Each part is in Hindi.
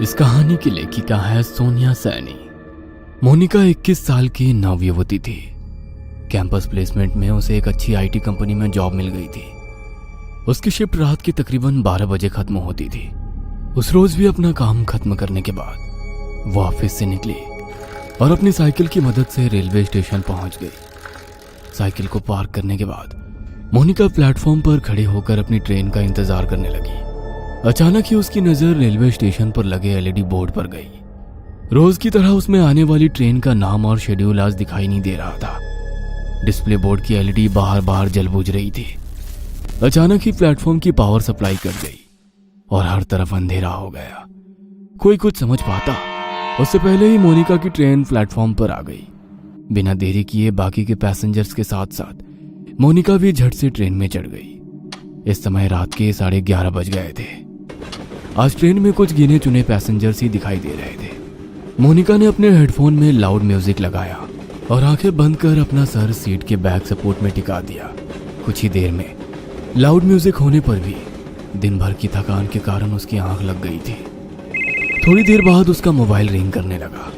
इस कहानी की लेखिका है सोनिया सैनी। मोनिका 21 साल की नवयुवती थी। कैंपस प्लेसमेंट में उसे एक अच्छी आईटी कंपनी में जॉब मिल गई थी। उसकी शिफ्ट रात की तकरीबन 12 बजे खत्म होती थी। उस रोज भी अपना काम खत्म करने के बाद वो ऑफिस से निकली और अपनी साइकिल की मदद से रेलवे स्टेशन पहुंच गई। साइकिल को पार्क करने के बाद मोनिका प्लेटफॉर्म पर खड़ी होकर अपनी ट्रेन का इंतजार करने लगी। अचानक ही उसकी नजर रेलवे स्टेशन पर लगे एलईडी बोर्ड पर गई। रोज की तरह उसमें आने वाली ट्रेन का नाम और शेड्यूल आज दिखाई नहीं दे रहा था। डिस्प्ले बोर्ड की एलईडी बाहर बाहर जल बुझ रही थी। अचानक ही प्लेटफॉर्म की पावर सप्लाई कट गई और हर तरफ अंधेरा हो गया। कोई कुछ समझ पाता उससे पहले ही मोनिका की ट्रेन प्लेटफॉर्म पर आ गई। बिना देरी किए बाकी के पैसेंजर्स के साथ साथ मोनिका भी झट से ट्रेन में चढ़ गई। इस समय रात के 11:30 बज गए थे। आज ट्रेन में कुछ गिने चुने पैसेंजर्स ही दिखाई दे रहे थे। मोनिका ने अपने हेडफोन में लाउड म्यूजिक लगाया और आंखें बंद कर अपना सर सीट के बैक सपोर्ट में टिका दिया। कुछ ही देर में लाउड म्यूजिक होने पर भी दिन भर की थकान के कारण उसकी आंख लग गई थी। थोड़ी देर बाद उसका मोबाइल रिंग करने लगा।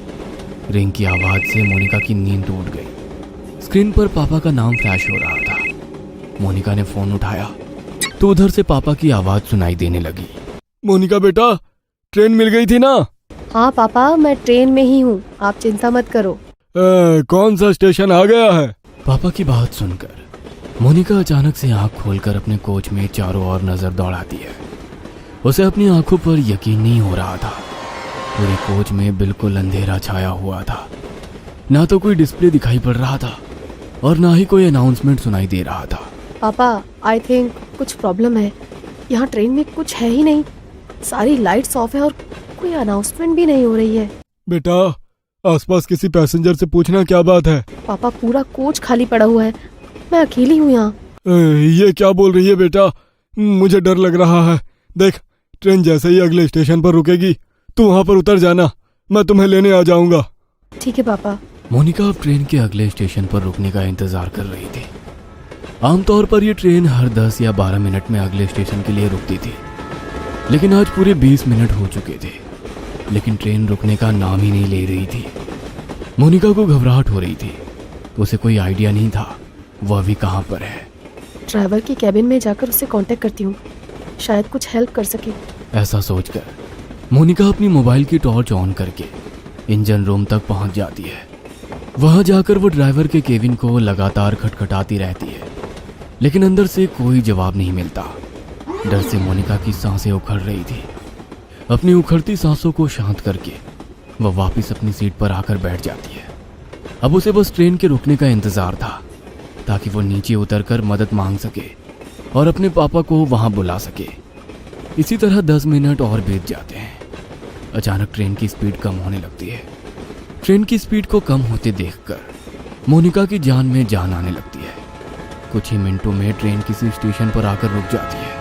रिंग की आवाज से मोनिका की नींद टूट गई। स्क्रीन पर पापा का नाम फ्लैश हो रहा था। मोनिका ने फोन उठाया तो उधर से पापा की आवाज सुनाई देने लगी। मोनिका बेटा, ट्रेन मिल गई थी ना? हाँ पापा, मैं ट्रेन में ही हूँ, आप चिंता मत करो। कौन सा स्टेशन आ गया है? पापा की बात सुनकर मोनिका अचानक से आंख खोलकर अपने कोच में चारों ओर नजर दौड़ाती है। उसे अपनी आंखों पर यकीन नहीं हो रहा था। पूरे कोच में बिल्कुल अंधेरा छाया हुआ था। ना तो कोई डिस्प्ले दिखाई पड़ रहा था और ना ही कोई अनाउंसमेंट सुनाई दे रहा था। पापा, आई थिंक कुछ प्रॉब्लम है। यहाँ ट्रेन में कुछ है ही नहीं। सारी लाइट्स ऑफ है और कोई अनाउंसमेंट भी नहीं हो रही है। बेटा, आसपास किसी पैसेंजर से पूछना क्या बात है। पापा, पूरा कोच खाली पड़ा हुआ है। मैं अकेली हूँ यहाँ। ये क्या बोल रही है बेटा? मुझे डर लग रहा है। देख, ट्रेन जैसे ही अगले स्टेशन पर रुकेगी तू वहाँ पर उतर जाना, मैं तुम्हें लेने आ जाऊंगा। ठीक है पापा। मोनिका अब ट्रेन के अगले स्टेशन पर रुकने का इंतजार कर रही थी। आमतौर पर यह ट्रेन हर 10 या 12 मिनट में अगले स्टेशन के लिए रुकती थी, लेकिन आज पूरे 20 मिनट हो चुके थे, लेकिन ट्रेन रुकने का नाम ही नहीं ले रही थी। मोनिका को घबराहट हो रही थी। उसे कोई आइडिया नहीं था वह अभी कहाँ पर है। ड्राइवर के कैबिन में जाकर उससे कांटेक्ट करती हूँ, शायद कुछ हेल्प कर सके। ऐसा सोचकर मोनिका अपनी मोबाइल की टॉर्च ऑन करके इंजन रूम तक पहुंच जाती है। वहां जाकर वो ड्राइवर के केबिन को लगातार खटखटाती रहती है, लेकिन अंदर से कोई जवाब नहीं मिलता। डर से मोनिका की सांसें उखड़ रही थी। अपनी उखड़ती सांसों को शांत करके वह वापस अपनी सीट पर आकर बैठ जाती है। अब उसे बस ट्रेन के रुकने का इंतजार था ताकि वो नीचे उतरकर मदद मांग सके और अपने पापा को वहां बुला सके। इसी तरह 10 मिनट और बीत जाते हैं। अचानक ट्रेन की स्पीड कम होने लगती है। ट्रेन की स्पीड को कम होते देखकर मोनिका की जान में जान आने लगती है। कुछ ही मिनटों में ट्रेन किसी स्टेशन पर आकर रुक जाती है।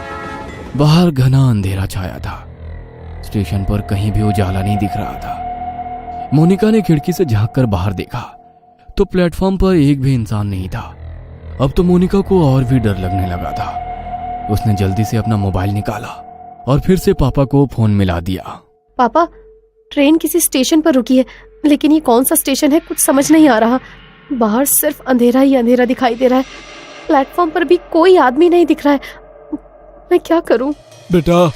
बाहर घना अंधेरा छाया था। स्टेशन पर कहीं भी उजाला नहीं दिख रहा था। मोनिका ने खिड़की से झांककर बाहर देखा तो प्लेटफॉर्म पर एक भी इंसान नहीं था। अब तो मोनिका को और भी डर लगने लगा था। उसने जल्दी से अपना मोबाइल निकाला और फिर से पापा को फोन मिला दिया। पापा, ट्रेन किसी स्टेशन पर रुकी है, लेकिन ये कौन सा स्टेशन है कुछ समझ नहीं आ रहा। बाहर सिर्फ अंधेरा ही अंधेरा दिखाई दे रहा है। प्लेटफॉर्म पर भी कोई आदमी नहीं दिख रहा है। मैं क्या करूं? बेटा,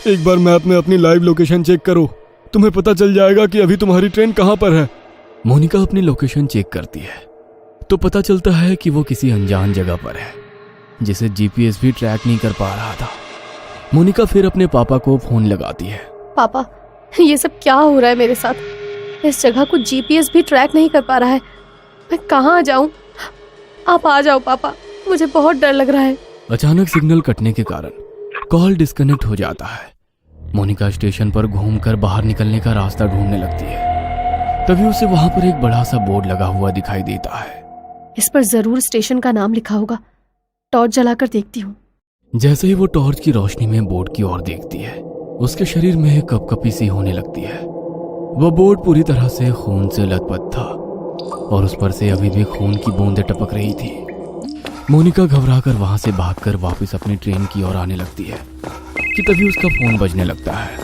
एक बार मैप में अपनी लाइव लोकेशन चेक करो, तुम्हें पता चल जाएगा कि अभी तुम्हारी ट्रेन कहां पर है। मोनिका अपनी लोकेशन चेक करती है तो पता चलता है कि वो किसी अनजान जगह पर है जिसे जीपीएस भी ट्रैक नहीं कर पा रहा था। मोनिका फिर अपने पापा को फोन लगाती है। पापा, ये सब क्या हो रहा है मेरे साथ? इस जगह को जीपीएस भी ट्रैक नहीं कर पा रहा है। मैं कहाँ जाऊं? आप आ जाओ पापा, मुझे बहुत डर लग रहा है। अचानक सिग्नल कटने के कारण कॉल डिस्कनेक्ट हो जाता है। मोनिका स्टेशन पर घूमकर बाहर निकलने का रास्ता ढूंढने लगती है। तभी उसे वहां पर एक बड़ा सा बोर्ड लगा हुआ दिखाई देता है। इस पर जरूर स्टेशन का नाम लिखा होगा। टॉर्च जलाकर देखती हूँ। जैसे ही वो टॉर्च की रोशनी में बोर्ड की ओर देखती है, उसके शरीर में कपकपी सी होने लगती है। वह बोर्ड पूरी तरह से खून से लथपथ था और उस पर से अभी भी खून की बूंदें टपक रही थी। मोनिका घबराकर वहां से भागकर वापस अपनी ट्रेन की ओर आने लगती है कि तभी उसका फोन बजने लगता है।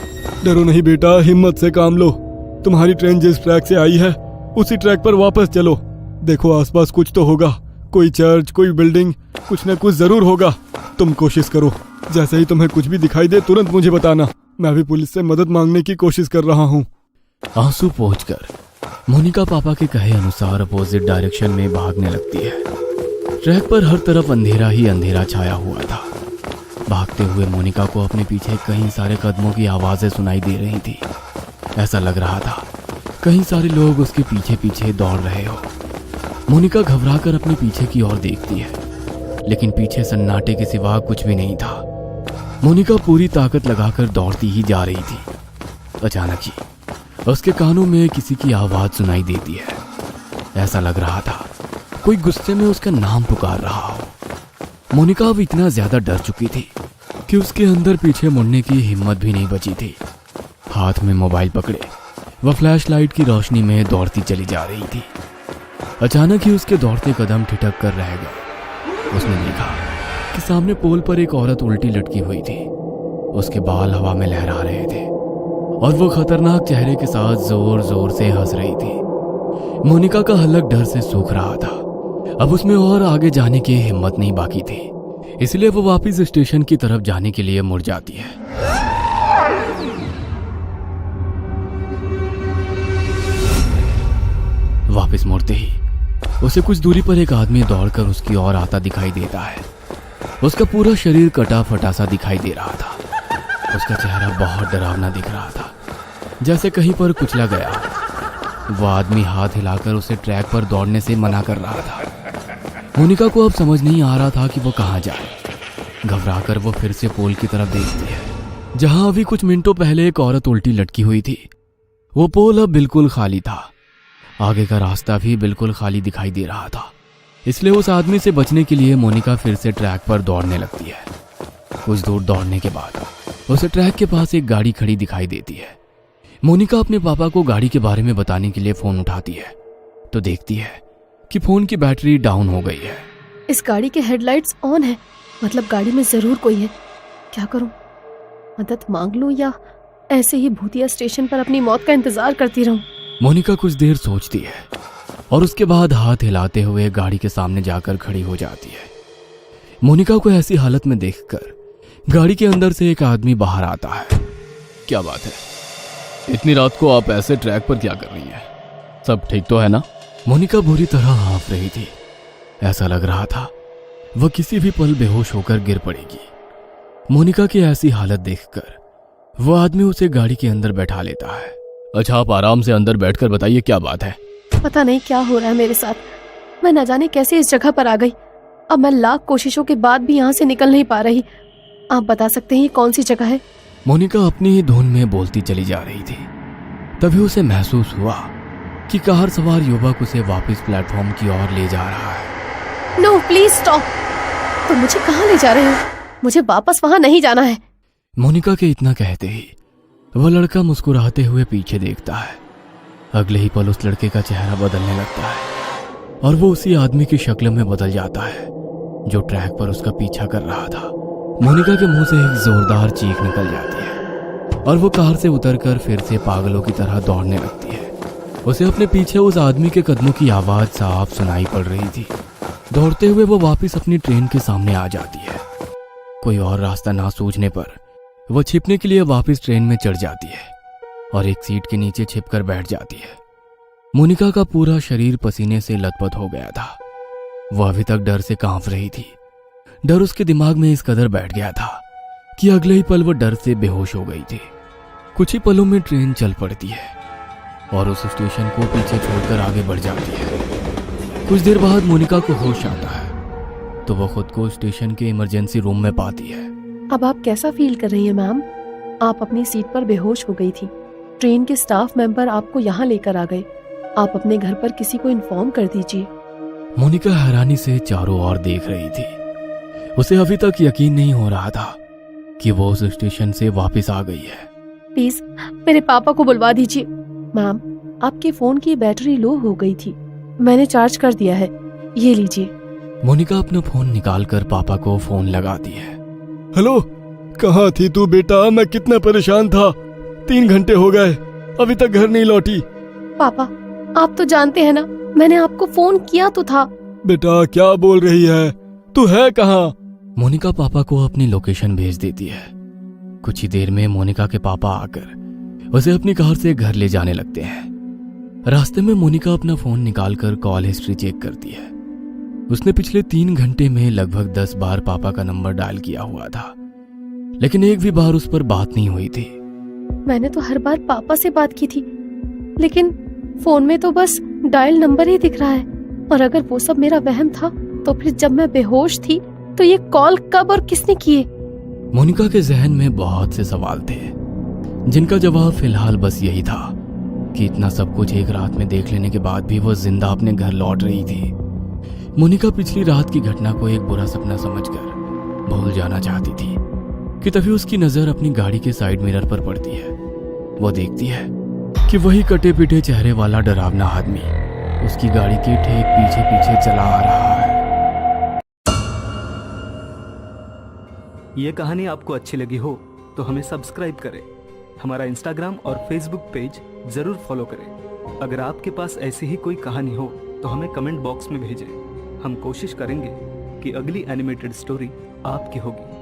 डरो नहीं बेटा, हिम्मत से काम लो। तुम्हारी ट्रेन जिस ट्रैक से आई है उसी ट्रैक पर वापस चलो। देखो आसपास कुछ तो होगा, कोई चर्च, कोई बिल्डिंग, कुछ न कुछ जरूर होगा। तुम कोशिश करो, जैसे ही तुम्हें कुछ भी दिखाई दे तुरंत मुझे बताना। मैं भी पुलिस से मदद मांगने की कोशिश कर रहा हूँ। आंसू पोंछकर मोनिका पापा के कहे अनुसार अपोजिट डायरेक्शन में भागने लगती है। ट्रैक पर हर तरफ अंधेरा ही अंधेरा छाया हुआ था। भागते हुए मोनिका को अपने पीछे कई सारे कदमों की आवाजें सुनाई दे रही थी। ऐसा लग रहा था कई सारे लोग उसके पीछे पीछे दौड़ रहे हो। मोनिका घबराकर अपने पीछे की ओर देखती है, लेकिन पीछे सन्नाटे के सिवा कुछ भी नहीं था। मोनिका पूरी ताकत लगाकर दौड़ती ही जा रही थी। अचानक ही उसके कानों में किसी की आवाज सुनाई देती है। ऐसा लग रहा था कोई गुस्से में उसका नाम पुकार रहा हो। मोनिका अब इतना ज्यादा डर चुकी थी कि उसके अंदर पीछे मुड़ने की हिम्मत भी नहीं बची थी। हाथ में मोबाइल पकड़े वह फ्लैश लाइट की रोशनी में दौड़ती चली जा रही थी। अचानक ही उसके दौड़ते कदम ठिठक कर रह गए। उसने देखा कि सामने पोल पर एक औरत उल्टी लटकी हुई थी। उसके बाल हवा में लहरा रहे थे और वो खतरनाक चेहरे के साथ जोर जोर से हंस रही थी। मोनिका का हलक डर से सूख रहा था। अब उसमें और आगे जाने की हिम्मत नहीं बाकी थी, इसलिए वो वापस स्टेशन की तरफ जाने के लिए मुड़ जाती है। वापस मुड़ते ही उसे कुछ दूरी पर एक आदमी दौड़कर उसकी ओर आता दिखाई देता है। उसका पूरा शरीर कटा फटा सा दिखाई दे रहा था। उसका चेहरा बहुत डरावना दिख रहा था, जैसे कहीं पर कुचला गया। वह आदमी हाथ हिलाकर उसे ट्रैक पर दौड़ने से मना कर रहा था। मोनिका को अब समझ नहीं आ रहा था कि वो कहाँ जाए। घबराकर वो फिर से पोल की तरफ देखती है, जहां अभी कुछ मिनटों पहले एक औरत उल्टी लटकी हुई थी। वो पोल अब बिल्कुल खाली था। आगे का रास्ता भी बिल्कुल खाली दिखाई दे रहा था, इसलिए उस आदमी से बचने के लिए मोनिका फिर से ट्रैक पर दौड़ने लगती है। कुछ दूर दौड़ने के बाद उसे ट्रैक के पास एक गाड़ी खड़ी दिखाई देती है। मोनिका अपने पापा को गाड़ी के बारे में बताने के लिए फोन उठाती है तो देखती है कि फोन की बैटरी डाउन हो गई है। इस गाड़ी के हेडलाइट्स ऑन है, मतलब गाड़ी में जरूर कोई है। क्या करूं? मदद मांग लूं या ऐसे ही भूतिया स्टेशन पर अपनी मौत का इंतजार करती रहूं? मोनिका कुछ देर सोचती है और उसके बाद हाथ हिलाते हुए गाड़ी के सामने जाकर खड़ी हो जाती है। मोनिका को ऐसी हालत में देखकर गाड़ी के अंदर से एक आदमी बाहर आता है। क्या बात है, इतनी रात को आप ऐसे ट्रैक पर क्या कर रही हैं? सब ठीक तो है ना? मोनिका बुरी तरह हाँफ रही थी। ऐसा लग रहा था वह किसी भी पल बेहोश होकर गिर पड़ेगी। मोनिका की ऐसी हालत देखकर वह आदमी उसे गाड़ी के अंदर बैठा लेता है। अच्छा, आप आराम से अंदर बैठकर बताइए क्या बात है। पता नहीं क्या हो रहा है मेरे साथ। मैं न जाने कैसे इस जगह पर आ गई। अब मैं लाख कोशिशों के बाद भी यहाँ से निकल नहीं पा रही। आप बता सकते हैं ये कौन सी जगह है? मोनिका अपनी ही धुन में बोलती चली जा रही थी। तभी उसे महसूस हुआ कि कार सवार युवक उसे वापस प्लेटफॉर्म की ओर ले जा रहा है। No please stop. तो मुझे कहाँ ले जा रहे हो? मुझे वापस वहां नहीं जाना है। मोनिका के इतना कहते ही वह लड़का मुस्कुराते हुए पीछे देखता है। अगले ही पल उस लड़के का चेहरा बदलने लगता है और वो उसी आदमी की शक्ल में बदल जाता है जो ट्रैक पर उसका पीछा कर रहा था। मोनिका के मुंह से एक जोरदार चीख निकल जाती है और वो कार से उतरकर फिर से पागलों की तरह दौड़ने लगती है। उसे अपने पीछे उस आदमी के कदमों की आवाज साफ सुनाई पड़ रही थी। दौड़ते हुए वो वापस अपनी ट्रेन के सामने आ जाती है। कोई और रास्ता ना सूझने पर वो छिपने के लिए वापस ट्रेन में चढ़ जाती है और एक सीट के नीचे छिपकर बैठ जाती है। मोनिका का पूरा शरीर पसीने से लथपथ हो गया था। वह अभी तक डर से कांप रही थी। डर उसके दिमाग में इस कदर बैठ गया था कि अगले ही पल वो डर से बेहोश हो गई थी। कुछ ही पलों में ट्रेन चल पड़ती है और उस स्टेशन को पीछे छोड़कर आगे बढ़ जाती है। कुछ देर बाद मोनिका को होश आता है तो वो खुद को स्टेशन के इमरजेंसी रूम में पाती है। अब आप कैसा फील कर रही हैं मैम? आप अपनी सीट पर बेहोश हो गई थी। ट्रेन के स्टाफ मेंबर आपको यहाँ लेकर आ गए। आप अपने घर पर किसी को इन्फॉर्म कर दीजिए। मोनिका हैरानी से चारों ओर देख रही थी। उसे अभी तक यकीन नहीं हो रहा था कि वो उस स्टेशन से वापस आ गई है। प्लीज मेरे पापा को बुलवा दीजिए। मैम, आपके फोन की बैटरी लो हो गई थी, मैंने चार्ज कर दिया है, ये लीजिए। मोनिका अपना फोन निकालकर पापा को फोन लगाती है। हेलो, कहाँ थी तू बेटा? मैं कितना परेशान था। 3 घंटे हो गए, अभी तक घर नहीं लौटी। पापा, आप तो जानते हैं ना, मैंने आपको फोन किया तो था। बेटा क्या बोल रही है, तू है कहाँ? मोनिका पापा को अपनी लोकेशन भेज देती है। कुछ ही देर में मोनिका के पापा आकर उसे अपनी कार से घर ले जाने लगते हैं। रास्ते में मोनिका अपना फोन निकालकर कॉल हिस्ट्री चेक करती है। उसने पिछले 3 घंटे में लगभग 10 बार पापा का नंबर डायल किया हुआ था, लेकिन एक भी बार उस पर बात नहीं हुई थी। मैंने तो हर बार पापा से बात की थी, लेकिन फोन में तो बस डायल नंबर ही दिख रहा है। और अगर वो सब मेरा वहम था, तो फिर जब मैं बेहोश थी तो ये कॉल कब और किसने किए? मोनिका के जहन में बहुत से सवाल थे, जिनका जवाब फिलहाल बस यही था कि इतना सब कुछ एक रात में देख लेने के बाद भी वो जिंदा अपने घर लौट रही थी। मोनिका पिछली रात की घटना को एक बुरा सपना समझकर भूल जाना चाहती थी कि तभी उसकी नजर अपनी गाड़ी के साइड मिरर पर पड़ती है। वो देखती है कि वही कटे पिटे चेहरे वाला डरावना आदमी उसकी गाड़ी के ठीक पीछे पीछे चला आ रहा है। ये कहानी आपको अच्छी लगी हो तो हमें सब्सक्राइब करें, हमारा इंस्टाग्राम और फेसबुक पेज जरूर फॉलो करें। अगर आपके पास ऐसी ही कोई कहानी हो तो हमें कमेंट बॉक्स में भेजें। हम कोशिश करेंगे कि अगली एनिमेटेड स्टोरी आपकी होगी।